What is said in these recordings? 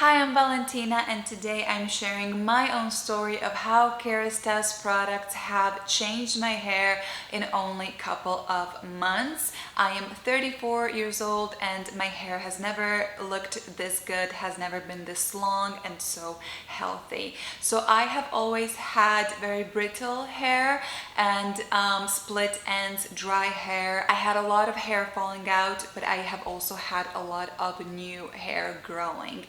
Hi, I'm Valentina and today I'm sharing my own story of how Kerastase products have changed my hair in only a couple of months. I am 34 years old and my hair has never looked this good, has never been this long and so healthy. So I have always had very brittle hair and split ends, dry hair. I had a lot of hair falling out, but I have also had a lot of new hair growing.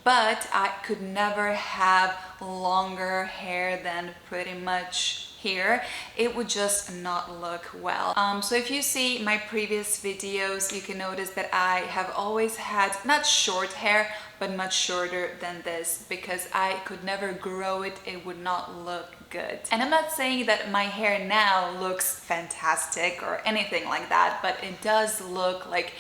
But I could never have longer hair than pretty much here. It would just not look well. So if you see my previous videos, you can notice that I have always had not short hair, but much shorter than this because I could never grow it. It would not look good. And I'm not saying that my hair now looks fantastic or anything like that, but it does look like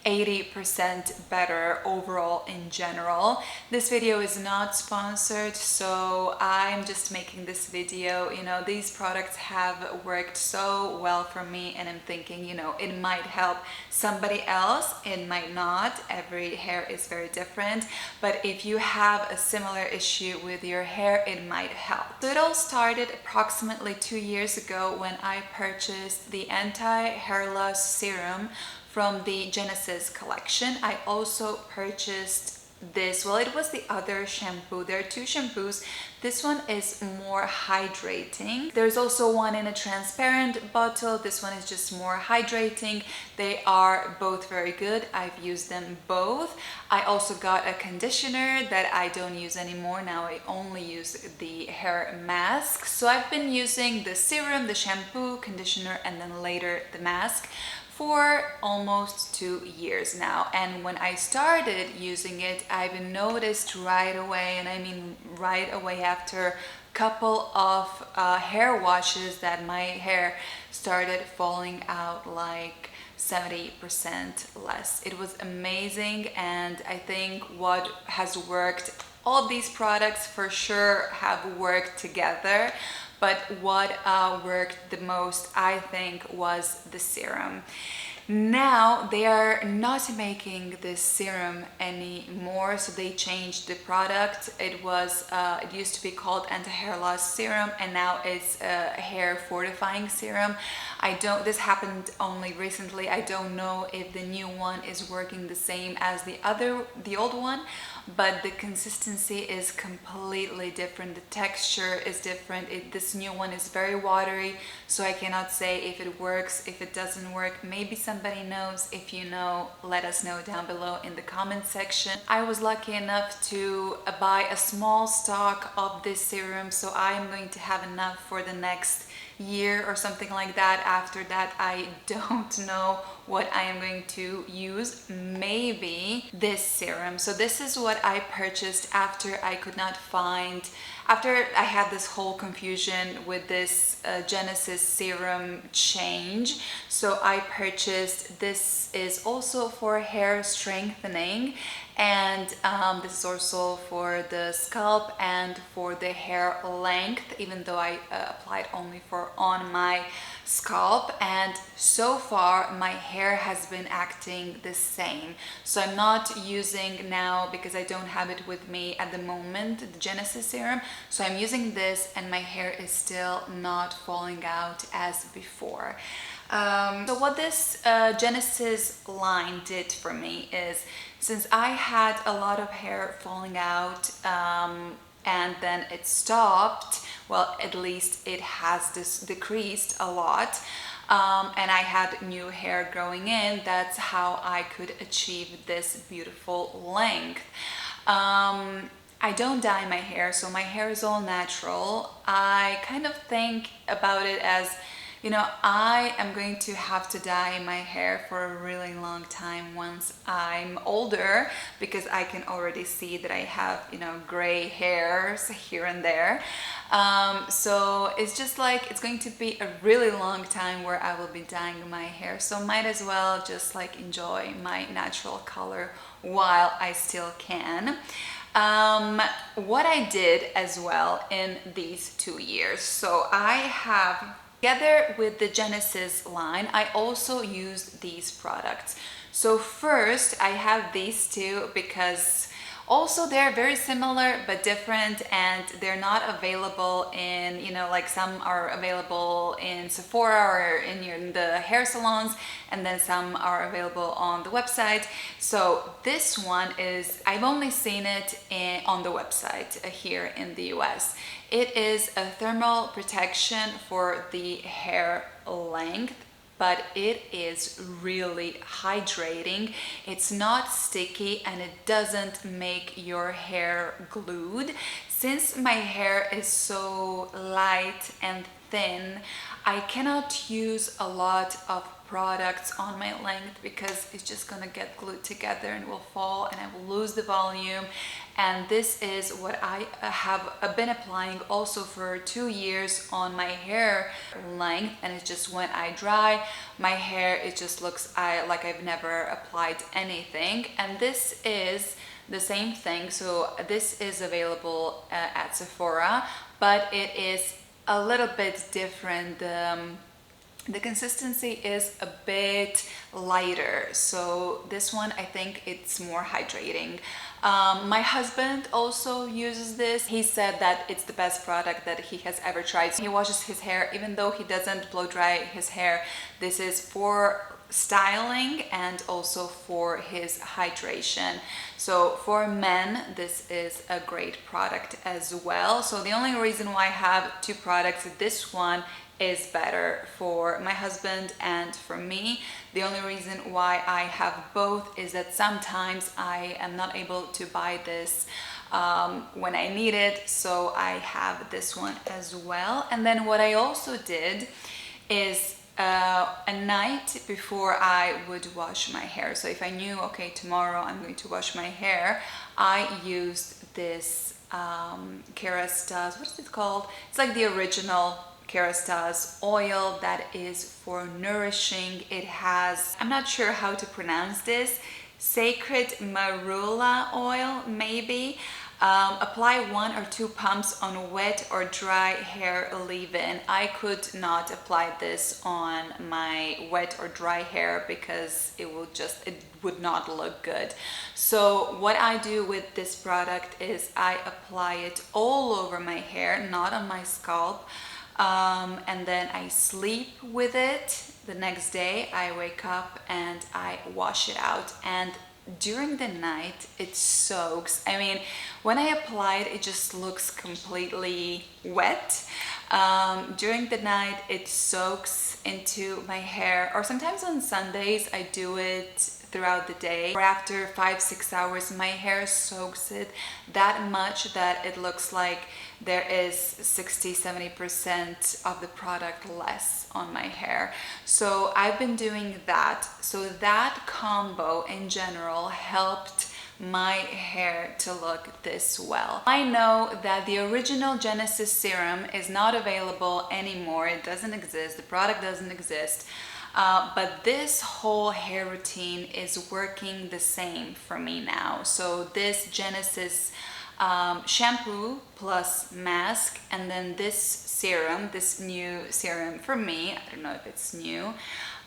80% better overall in general. This video is not sponsored, so I'm just making this video. These products have worked so well for me and I'm thinking, it might help somebody else, it might not. Every hair is very different, but if you have a similar issue with your hair, it might help. So it all started approximately 2 years ago when I purchased the anti-hair loss serum from the Genesis collection. I also purchased this, well, it was the other shampoo. There are two shampoos. This one is more hydrating. There's also one in a transparent bottle. This one is just more hydrating. They are both very good. I've used them both. I also got a conditioner that I don't use anymore. Now I only use the hair mask. So I've been using the serum, the shampoo, conditioner, and then later the mask for almost 2 years now. And when I started using it, I've noticed right away, and I mean right away after a couple of hair washes, that my hair started falling out like 70% less. It was amazing, and I think what has worked, all of these products for sure have worked together, but what worked the most, I think, was the serum. Now they are not making this serum anymore, so they changed the product. It used to be called anti-hair loss serum, and now it's a hair fortifying serum. This happened only recently. I don't know if the new one is working the same as the old one, but the consistency is completely different. The texture is different. This new one is very watery, so I cannot say if it works, if it doesn't work. Maybe somebody knows. If you know, let us know down below in the comment section. I was lucky enough to buy a small stock of this serum, so I am going to have enough for the next year or something like that. After that, I don't know what I am going to use. Maybe this serum. So this is what I purchased after I had this whole confusion with this Genesis serum change. So I purchased, this is also for hair strengthening, and this is also for the scalp and for the hair length, even though I applied only on my scalp. And so far my hair has been acting the same. So I'm not using now, because I don't have it with me at the moment, the Genesis serum. So I'm using this and my hair is still not falling out as before. So what this Genesis line did for me is, since I had a lot of hair falling out and then it stopped, well, at least it has decreased a lot, and I had new hair growing in. That's how I could achieve this beautiful length. I don't dye my hair, so my hair is all natural. I kind of think about it as, I am going to have to dye my hair for a really long time once I'm older, because I can already see that I have, gray hairs here and there. So it's just like, it's going to be a really long time where I will be dyeing my hair. So might as well just like enjoy my natural color while I still can. What I did as well in these 2 years, so I have, together with the Genesis line, I also used these products. So first I have these two because Also, they're very similar but different, and they're not available in, you know, like some are available in Sephora or in the hair salons, and then some are available on the website. So this one is, I've only seen it on the website here in the US. It is a thermal protection for the hair length, but it is really hydrating. It's not sticky and it doesn't make your hair glued. Since my hair is so light and thin, I cannot use a lot of products on my length because it's just gonna get glued together and will fall and I will lose the volume. And this is what I have been applying also for 2 years on my hair length, and it's just when I dry my hair, it just looks like I've never applied anything. And this is the same thing. So this is available at Sephora, but it is a little bit different. The consistency is a bit lighter, so this one I think it's more hydrating. My husband also uses this. He said that it's the best product that he has ever tried. He washes his hair, even though he doesn't blow dry his hair. This is for styling and also for his hydration. So for men, this is a great product as well. So the only reason why I have two products, this one is better for my husband and for me. The only reason why I have both is that sometimes I am not able to buy this when I need it, so I have this one as well. And then what I also did is a night before I would wash my hair. So if I knew, okay, tomorrow I'm going to wash my hair, I used this Kerastase, what is it called? It's like the original Kerastase oil that is for nourishing. It has, I'm not sure how to pronounce this, sacred marula oil maybe. Apply 1 or 2 pumps on wet or dry hair leave-in. I could not apply this on my wet or dry hair because it would not look good. So what I do with this product is I apply it all over my hair, not on my scalp. And then I sleep with it. The next day I wake up and I wash it out, and during the night it soaks. I mean, when I apply it, it just looks completely wet. During the night it soaks into my hair, or sometimes on Sundays I do it throughout the day. Or after 5-6 hours, my hair soaks it that much that it looks like there is 60-70% of the product less on my hair. So I've been doing that. So that combo in general helped my hair to look this well. I know that the original Genesis serum is not available anymore. It doesn't exist. The product doesn't exist. But this whole hair routine is working the same for me now. So this Genesis shampoo plus mask, and then this serum, this new serum for me, I don't know if it's new,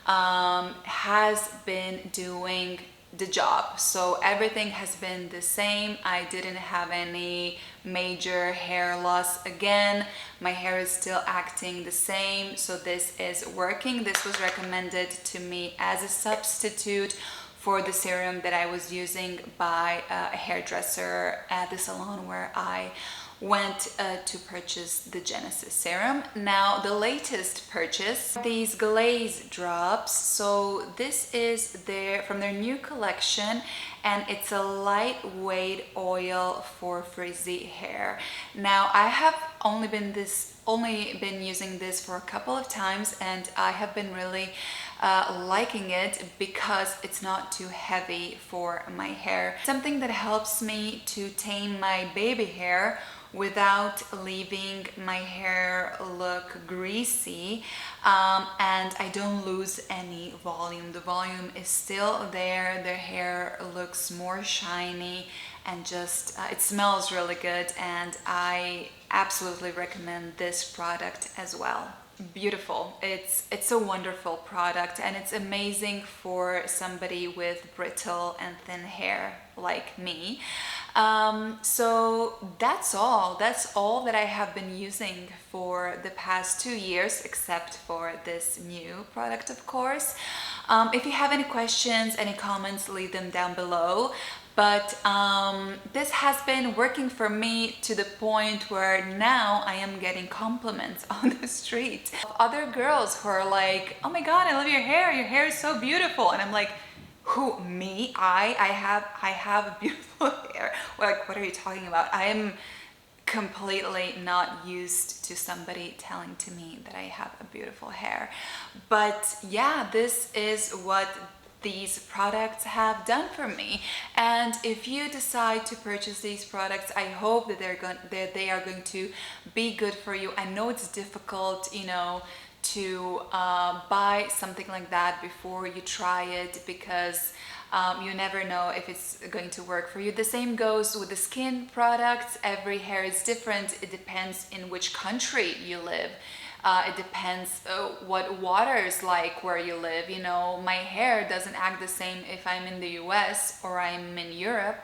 has been doing the job. So everything has been the same. I didn't have any major hair loss again. My hair is still acting the same. So this is working. This was recommended to me as a substitute for the serum that I was using by a hairdresser at the salon where I went to purchase the Genesis serum. Now the latest purchase, these glaze drops. So this is from their new collection, and it's a lightweight oil for frizzy hair. Now I have only been using this for a couple of times, and I have been really liking it because it's not too heavy for my hair. Something that helps me to tame my baby hair without leaving my hair look greasy, and I don't lose any volume. The volume is still there. Their hair looks more shiny and just it smells really good, and I absolutely recommend this product as well. Beautiful. It's a wonderful product, and it's amazing for somebody with brittle and thin hair like me. So that's all that I have been using for the past 2 years, except for this new product, of course. If you have any questions, any comments, leave them down below. But this has been working for me to the point where now I am getting compliments on the street of other girls who are like, oh my god, I love your hair is so beautiful. And I'm like, who, me? I have beautiful hair. Like, what are you talking about? I'm completely not used to somebody telling to me that I have a beautiful hair. But yeah, this is what these products have done for me. And if you decide to purchase these products, I hope that they are going to be good for you. I know it's difficult, you know, to buy something like that before you try it, because you never know if it's going to work for you. The same goes with the skin products. Every hair is different. It depends in which country you live. It depends what water is like where you live. You know, my hair doesn't act the same if I'm in the US or I'm in Europe.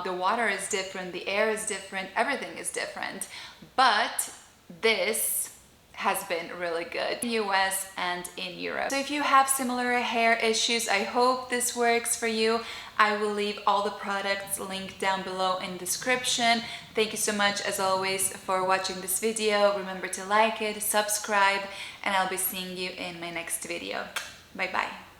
The water is different, the air is different, everything is different. But this has been really good in the US and in Europe. So if you have similar hair issues, I hope this works for you. I will leave all the products linked down below in the description. Thank you so much, as always, for watching this video. Remember to like it, subscribe, and I'll be seeing you in my next video. Bye bye.